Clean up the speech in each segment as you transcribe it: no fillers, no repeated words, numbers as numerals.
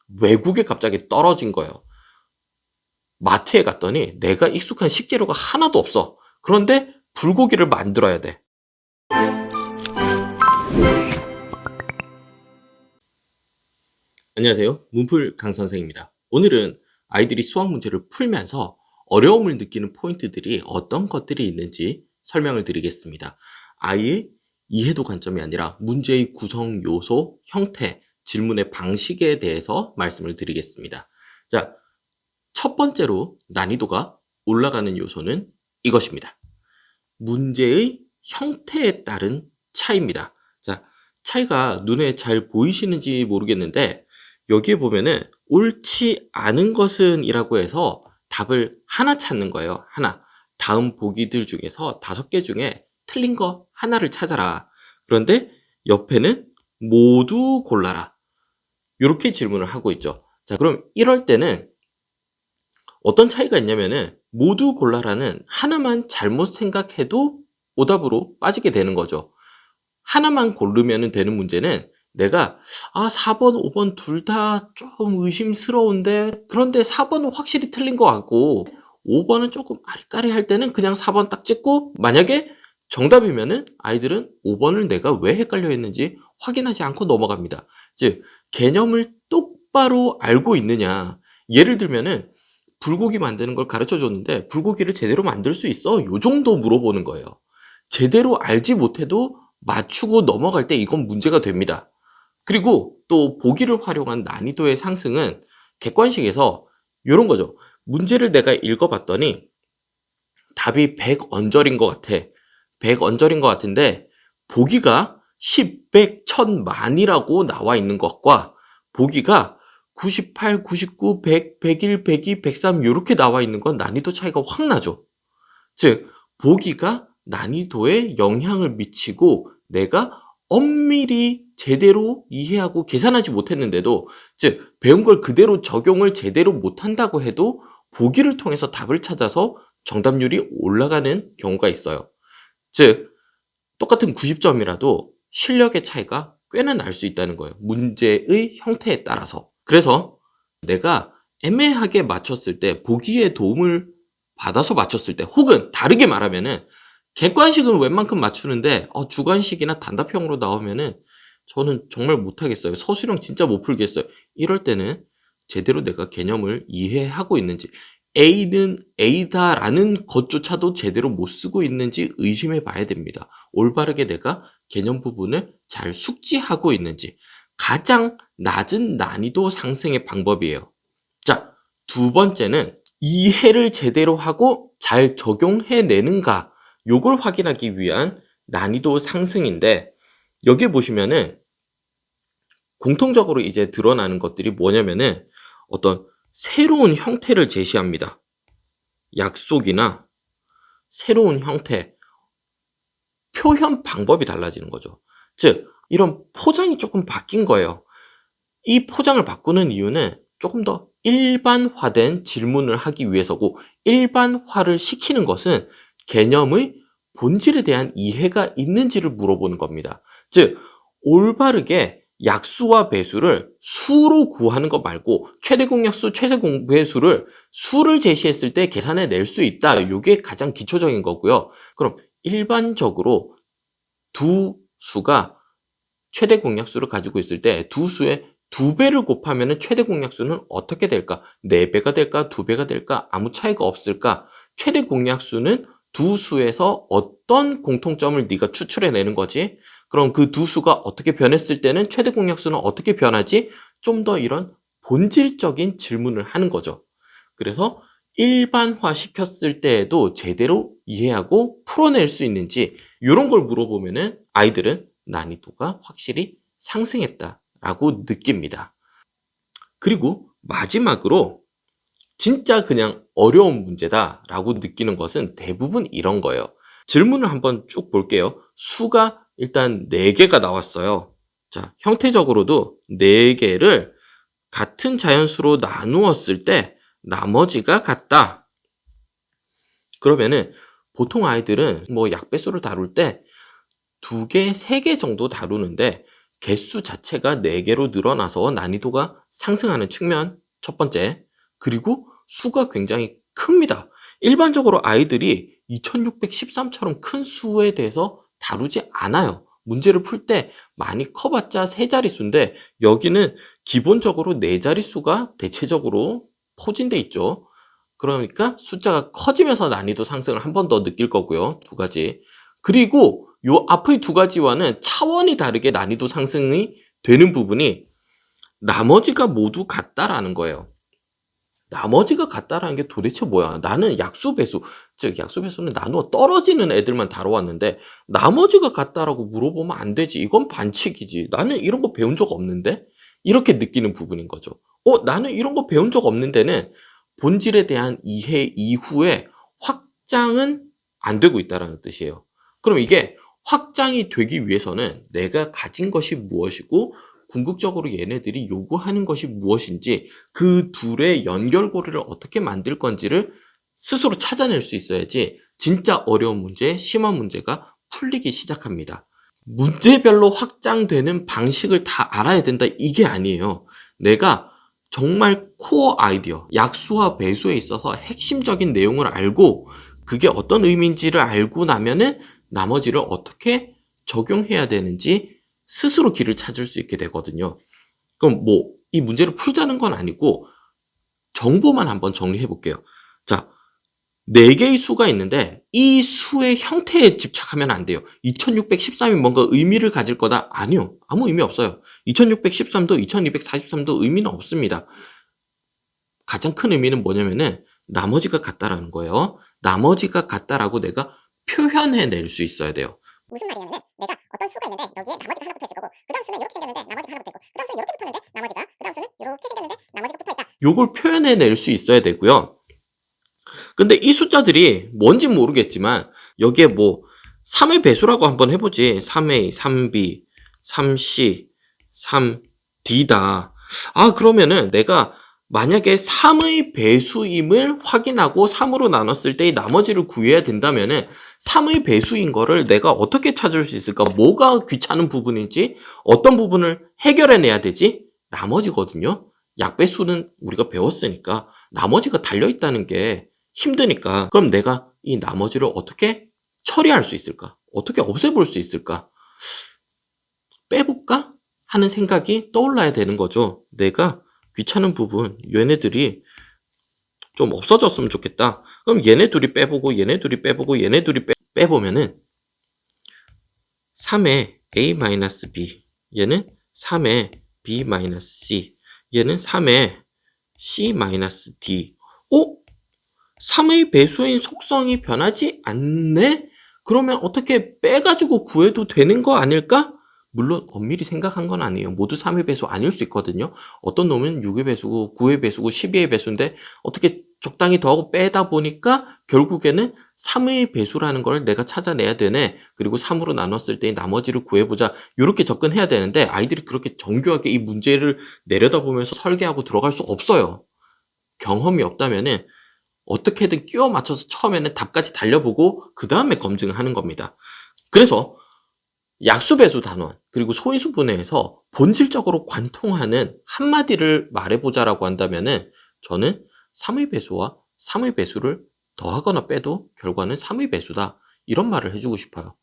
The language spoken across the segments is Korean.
외국에 갑자기 떨어진 거예요. 마트에 갔더니 내가 익숙한 식재료가 하나도 없어. 그런데 불고기를 만들어야 돼. 안녕하세요. 문풀 강선생입니다. 오늘은 아이들이 수학 문제를 풀면서 어려움을 느끼는 포인트들이 어떤 것들이 있는지 설명을 드리겠습니다. 아이의 이해도 관점이 아니라 문제의 구성 요소, 형태, 질문의 방식에 대해서 말씀을 드리겠습니다. 자, 첫 번째로 난이도가 올라가는 요소는 이것입니다. 문제의 형태에 따른 차이입니다. 자, 차이가 눈에 잘 보이시는지 모르겠는데 여기에 보면은 옳지 않은 것은 이라고 해서 답을 하나 찾는 거예요. 하나. 다음 보기들 중에서 5개 중에 틀린 거 하나를 찾아라. 그런데 옆에는 모두 골라라. 이렇게 질문을 하고 있죠. 자, 그럼 이럴 때는 어떤 차이가 있냐면은 모두 골라라는 하나만 잘못 생각해도 오답으로 빠지게 되는 거죠. 하나만 고르면 되는 문제는 내가 4번, 5번 둘 다 좀 의심스러운데 그런데 4번은 확실히 틀린 것 같고 5번은 조금 아리까리할 때는 그냥 4번 딱 찍고 만약에 정답이면은 아이들은 5번을 내가 왜 헷갈려 했는지 확인하지 않고 넘어갑니다. 즉 개념을 똑바로 알고 있느냐. 예를 들면은 불고기 만드는 걸 가르쳐 줬는데 불고기를 제대로 만들 수 있어? 요 정도 물어보는 거예요. 제대로 알지 못해도 맞추고 넘어갈 때 이건 문제가 됩니다. 그리고 또 보기를 활용한 난이도의 상승은 객관식에서 이런 거죠. 문제를 내가 읽어봤더니 답이 100 언저리인 것 같아. 100 언저리인 것 같은데 보기가 10, 100, 1000, 만이라고 나와 있는 것과 보기가 98, 99, 100, 101, 102, 103 이렇게 나와 있는 건 난이도 차이가 확 나죠. 즉 보기가 난이도에 영향을 미치고 내가 엄밀히 제대로 이해하고 계산하지 못했는데도 즉 배운 걸 그대로 적용을 제대로 못한다고 해도 보기를 통해서 답을 찾아서 정답률이 올라가는 경우가 있어요. 즉 똑같은 90점이라도 실력의 차이가 꽤나 날 수 있다는 거예요. 문제의 형태에 따라서. 그래서 내가 애매하게 맞췄을 때 보기의 도움을 받아서 맞췄을 때 혹은 다르게 말하면은 객관식은 웬만큼 맞추는데 주관식이나 단답형으로 나오면은 저는 정말 못하겠어요. 서술형 진짜 못 풀겠어요. 이럴 때는 제대로 내가 개념을 이해하고 있는지 A는 A다라는 것조차도 제대로 못 쓰고 있는지 의심해 봐야 됩니다. 올바르게 내가 개념 부분을 잘 숙지하고 있는지 가장 낮은 난이도 상승의 방법이에요. 자, 두 번째는 이해를 제대로 하고 잘 적용해내는가 요걸 확인하기 위한 난이도 상승인데 여기 보시면은 공통적으로 이제 드러나는 것들이 뭐냐면은 어떤 새로운 형태를 제시합니다. 약속이나 새로운 형태, 표현 방법이 달라지는 거죠. 즉 이런 포장이 조금 바뀐 거예요. 이 포장을 바꾸는 이유는 조금 더 일반화된 질문을 하기 위해서고 일반화를 시키는 것은 개념의 본질에 대한 이해가 있는지를 물어보는 겁니다. 즉 올바르게 약수와 배수를 수로 구하는 것 말고 최대 공약수, 최대 배수를 수를 제시했을 때 계산해 낼 수 있다. 이게 가장 기초적인 거고요. 그럼 일반적으로 두 수가 최대 공약수를 가지고 있을 때 두 수의 2배를 곱하면 최대 공약수는 어떻게 될까? 4배가 될까? 2배가 될까? 아무 차이가 없을까? 최대 공약수는 두 수에서 어떤 공통점을 네가 추출해내는 거지? 그럼 그 두 수가 어떻게 변했을 때는 최대 공약수는 어떻게 변하지? 좀 더 이런 본질적인 질문을 하는 거죠. 그래서 일반화 시켰을 때에도 제대로 이해하고 풀어낼 수 있는지 이런 걸 물어보면은 아이들은 난이도가 확실히 상승했다라고 느낍니다. 그리고 마지막으로 진짜 그냥 어려운 문제다라고 느끼는 것은 대부분 이런 거예요. 질문을 한번 쭉 볼게요. 수가 일단 4개가 나왔어요. 자, 형태적으로도 4개를 같은 자연수로 나누었을 때 나머지가 같다. 그러면은 보통 아이들은 뭐 약배수를 다룰 때 2개, 3개 정도 다루는데 개수 자체가 4개로 늘어나서 난이도가 상승하는 측면 첫 번째. 그리고 수가 굉장히 큽니다. 일반적으로 아이들이 2613처럼 큰 수에 대해서 다루지 않아요. 문제를 풀 때 많이 커봤자 3자릿수인데 여기는 기본적으로 4자릿수가 대체적으로 포진돼 있죠. 그러니까 숫자가 커지면서 난이도 상승을 한 번 더 느낄 거고요. 2가지. 그리고 요 앞의 2가지와는 차원이 다르게 난이도 상승이 되는 부분이 나머지가 모두 같다라는 거예요. 나머지가 같다라는 게 도대체 뭐야? 나는 약수 배수, 즉 약수 배수는 나누어 떨어지는 애들만 다뤄왔는데 나머지가 같다라고 물어보면 안 되지. 이건 반칙이지. 나는 이런 거 배운 적 없는데? 이렇게 느끼는 부분인 거죠. 나는 이런 거 배운 적 없는 데는 본질에 대한 이해 이후에 확장은 안 되고 있다는 뜻이에요. 그럼 이게 확장이 되기 위해서는 내가 가진 것이 무엇이고 궁극적으로 얘네들이 요구하는 것이 무엇인지 그 둘의 연결고리를 어떻게 만들 건지를 스스로 찾아낼 수 있어야지 진짜 어려운 문제, 심한 문제가 풀리기 시작합니다. 문제별로 확장되는 방식을 다 알아야 된다 이게 아니에요. 내가 정말 코어 아이디어, 약수와 배수에 있어서 핵심적인 내용을 알고 그게 어떤 의미인지를 알고 나면은 나머지를 어떻게 적용해야 되는지 스스로 길을 찾을 수 있게 되거든요. 그럼 이 문제를 풀자는 건 아니고 정보만 한번 정리해 볼게요. 자, 4개의 수가 있는데 이 수의 형태에 집착하면 안 돼요. 2613이 뭔가 의미를 가질 거다? 아니요. 아무 의미 없어요. 2613도 2243도 의미는 없습니다. 가장 큰 의미는 뭐냐면은 나머지가 같다라는 거예요. 나머지가 같다라고 내가 표현해낼 수 있어야 돼요. 무슨 말이냐면 내가 어떤 수가 있는데 여기에 나머지가 하나 붙어 있을 거고 그 다음 수는 이렇게 생겼는데 나머지가 하나 붙어 있고 그 다음 수는 이렇게 붙었는데 나머지가 그 다음 수는 이렇게 생겼는데 나머지가 붙어 있다. 요걸 표현해낼 수 있어야 되고요. 근데 이 숫자들이 뭔지 모르겠지만 여기에 3의 배수라고 한번 해보지. 3a, 3b, 3c, 3d다. 그러면은 내가 만약에 3의 배수임을 확인하고 3으로 나눴을 때의 나머지를 구해야 된다면은 3의 배수인 거를 내가 어떻게 찾을 수 있을까? 뭐가 귀찮은 부분인지 어떤 부분을 해결해내야 되지? 나머지거든요. 약배수는 우리가 배웠으니까 나머지가 달려있다는 게 힘드니까 그럼 내가 이 나머지를 어떻게 처리할 수 있을까? 어떻게 없애볼 수 있을까? 빼볼까? 하는 생각이 떠올라야 되는 거죠. 내가 귀찮은 부분, 얘네들이 좀 없어졌으면 좋겠다. 그럼 얘네 둘이 빼보고 얘네 둘이 빼보고 얘네 둘이 빼보면은 3의 a-b 얘는 3의 b-c 얘는 3의 c-d 3의 배수인 속성이 변하지 않네? 그러면 어떻게 빼가지고 구해도 되는 거 아닐까? 물론 엄밀히 생각한 건 아니에요. 모두 3의 배수 아닐 수 있거든요. 어떤 놈은 6의 배수고 9의 배수고 12의 배수인데 어떻게 적당히 더하고 빼다 보니까 결국에는 3의 배수라는 걸 내가 찾아내야 되네. 그리고 3으로 나눴을 때 나머지를 구해보자. 이렇게 접근해야 되는데 아이들이 그렇게 정교하게 이 문제를 내려다보면서 설계하고 들어갈 수 없어요. 경험이 없다면은 어떻게든 끼워 맞춰서 처음에는 답까지 달려보고 그 다음에 검증을 하는 겁니다. 그래서 약수, 배수, 단원 그리고 소인수 분해에서 본질적으로 관통하는 한마디를 말해보자라고 한다면은 저는 3의 배수와 3의 배수를 더하거나 빼도 결과는 3의 배수다. 이런 말을 해주고 싶어요.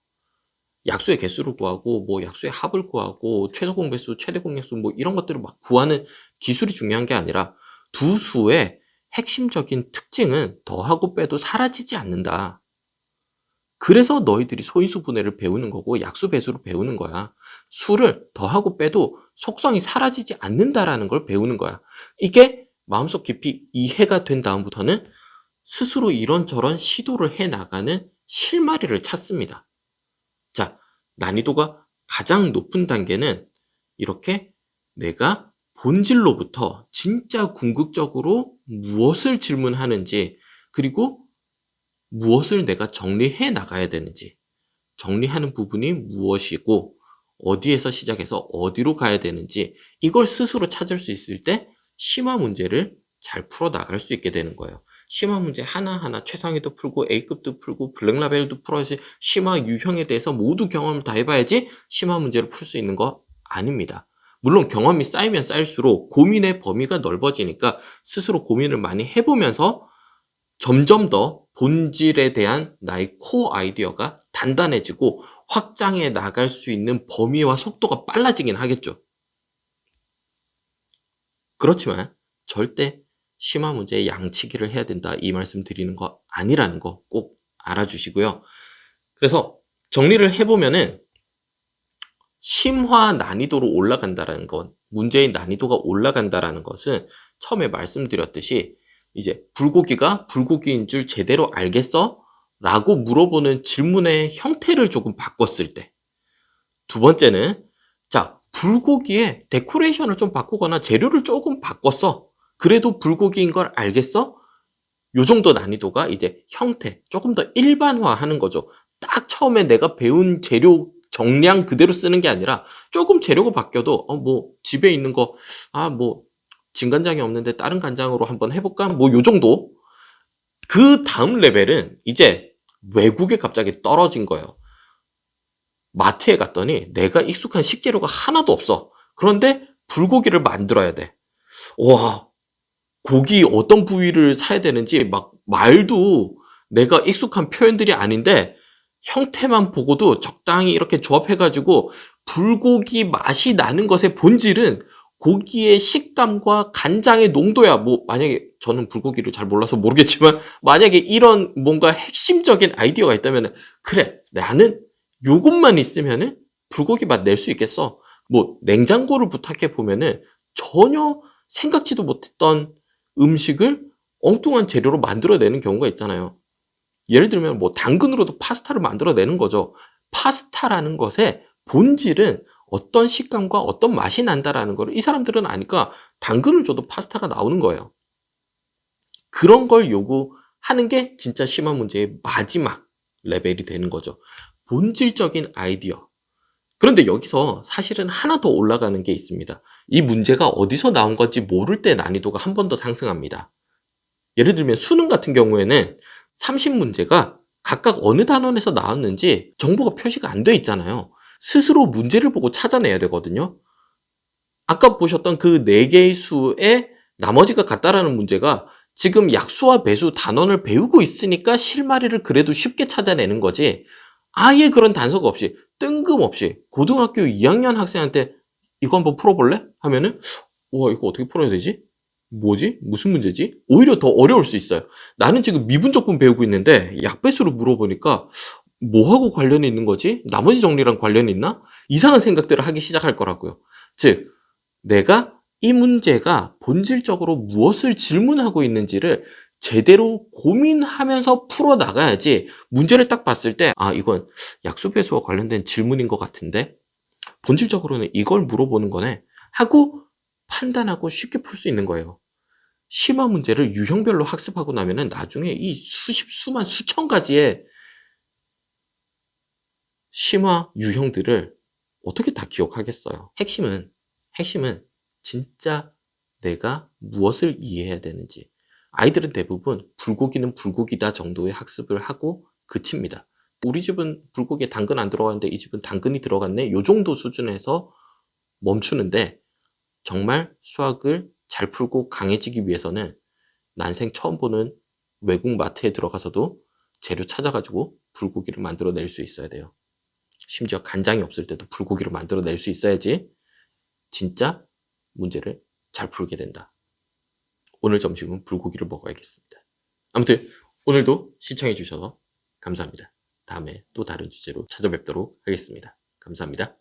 약수의 개수를 구하고 약수의 합을 구하고 최소 공배수, 최대 공약수 이런 것들을 막 구하는 기술이 중요한 게 아니라 두 수의 핵심적인 특징은 더하고 빼도 사라지지 않는다. 그래서 너희들이 소인수 분해를 배우는 거고 약수 배수를 배우는 거야. 수를 더하고 빼도 속성이 사라지지 않는다라는 걸 배우는 거야. 이게 마음속 깊이 이해가 된 다음부터는 스스로 이런저런 시도를 해나가는 실마리를 찾습니다. 자, 난이도가 가장 높은 단계는 이렇게 내가 본질로부터 진짜 궁극적으로 무엇을 질문하는지 그리고 무엇을 내가 정리해 나가야 되는지 정리하는 부분이 무엇이고 어디에서 시작해서 어디로 가야 되는지 이걸 스스로 찾을 수 있을 때 심화 문제를 잘 풀어 나갈 수 있게 되는 거예요. 심화 문제 하나하나 최상위도 풀고 A급도 풀고 블랙라벨도 풀어야지 심화 유형에 대해서 모두 경험을 다 해봐야지 심화 문제를 풀 수 있는 거 아닙니다. 물론 경험이 쌓이면 쌓일수록 고민의 범위가 넓어지니까 스스로 고민을 많이 해보면서 점점 더 본질에 대한 나의 코어 아이디어가 단단해지고 확장해 나갈 수 있는 범위와 속도가 빨라지긴 하겠죠. 그렇지만 절대 심화 문제의 양치기를 해야 된다, 이 말씀 드리는 거 아니라는 거 꼭 알아주시고요. 그래서 정리를 해보면은 심화 난이도로 올라간다라는 건, 문제의 난이도가 올라간다라는 것은 처음에 말씀드렸듯이 이제 불고기가 불고기인 줄 제대로 알겠어? 라고 물어보는 질문의 형태를 조금 바꿨을 때, 두 번째는 자, 불고기에 데코레이션을 좀 바꾸거나 재료를 조금 바꿨어. 그래도 불고기인 걸 알겠어? 요 정도 난이도가 이제 형태, 조금 더 일반화하는 거죠. 딱 처음에 내가 배운 재료 정량 그대로 쓰는 게 아니라 조금 재료가 바뀌어도 뭐 집에 있는 거 뭐 진간장이 없는데 다른 간장으로 한번 해볼까? 뭐 요 정도. 그 다음 레벨은 이제 외국에 갑자기 떨어진 거예요. 마트에 갔더니 내가 익숙한 식재료가 하나도 없어. 그런데 불고기를 만들어야 돼. 와, 고기 어떤 부위를 사야 되는지 막 말도 내가 익숙한 표현들이 아닌데 형태만 보고도 적당히 이렇게 조합해가지고 불고기 맛이 나는 것의 본질은 고기의 식감과 간장의 농도야. 뭐 만약에 저는 불고기를 잘 몰라서 모르겠지만 만약에 이런 뭔가 핵심적인 아이디어가 있다면 그래, 나는 요것만 있으면은 불고기 맛 낼 수 있겠어. 뭐 냉장고를 부탁해 보면은 전혀 생각지도 못했던 음식을 엉뚱한 재료로 만들어내는 경우가 있잖아요. 예를 들면 뭐 당근으로도 파스타를 만들어내는 거죠. 파스타라는 것의 본질은 어떤 식감과 어떤 맛이 난다라는 걸 이 사람들은 아니까 당근을 줘도 파스타가 나오는 거예요. 그런 걸 요구하는 게 진짜 심화 문제의 마지막 레벨이 되는 거죠. 본질적인 아이디어. 그런데 여기서 사실은 하나 더 올라가는 게 있습니다. 이 문제가 어디서 나온 건지 모를 때 난이도가 한 번 더 상승합니다. 예를 들면 수능 같은 경우에는 30문제가 각각 어느 단원에서 나왔는지 정보가 표시가 안 돼 있잖아요. 스스로 문제를 보고 찾아내야 되거든요. 아까 보셨던 그 4개의 수에 나머지가 같다라는 문제가 지금 약수와 배수 단원을 배우고 있으니까 실마리를 그래도 쉽게 찾아내는 거지, 아예 그런 단서가 없이 뜬금없이 고등학교 2학년 학생한테 이거 한번 풀어볼래? 하면은 와, 이거 어떻게 풀어야 되지? 뭐지? 무슨 문제지? 오히려 더 어려울 수 있어요. 나는 지금 미분적분 배우고 있는데 약배수를 물어보니까 뭐하고 관련이 있는 거지? 나머지 정리랑 관련이 있나? 이상한 생각들을 하기 시작할 거라고요. 즉, 내가 이 문제가 본질적으로 무엇을 질문하고 있는지를 제대로 고민하면서 풀어나가야지 문제를 딱 봤을 때 이건 약수배수와 관련된 질문인 것 같은데 본질적으로는 이걸 물어보는 거네 하고 판단하고 쉽게 풀 수 있는 거예요. 심화 문제를 유형별로 학습하고 나면은 나중에 이 수만 수천 가지의 심화 유형들을 어떻게 다 기억하겠어요. 핵심은 진짜 내가 무엇을 이해해야 되는지. 아이들은 대부분 불고기는 불고기다 정도의 학습을 하고 그칩니다. 우리 집은 불고기에 당근 안 들어가는데 이 집은 당근이 들어갔네, 요 정도 수준에서 멈추는데, 정말 수학을 잘 풀고 강해지기 위해서는 난생 처음 보는 외국 마트에 들어가서도 재료 찾아가지고 불고기를 만들어낼 수 있어야 돼요. 심지어 간장이 없을 때도 불고기를 만들어낼 수 있어야지 진짜 문제를 잘 풀게 된다. 오늘 점심은 불고기를 먹어야겠습니다. 아무튼 오늘도 시청해 주셔서 감사합니다. 다음에 또 다른 주제로 찾아뵙도록 하겠습니다. 감사합니다.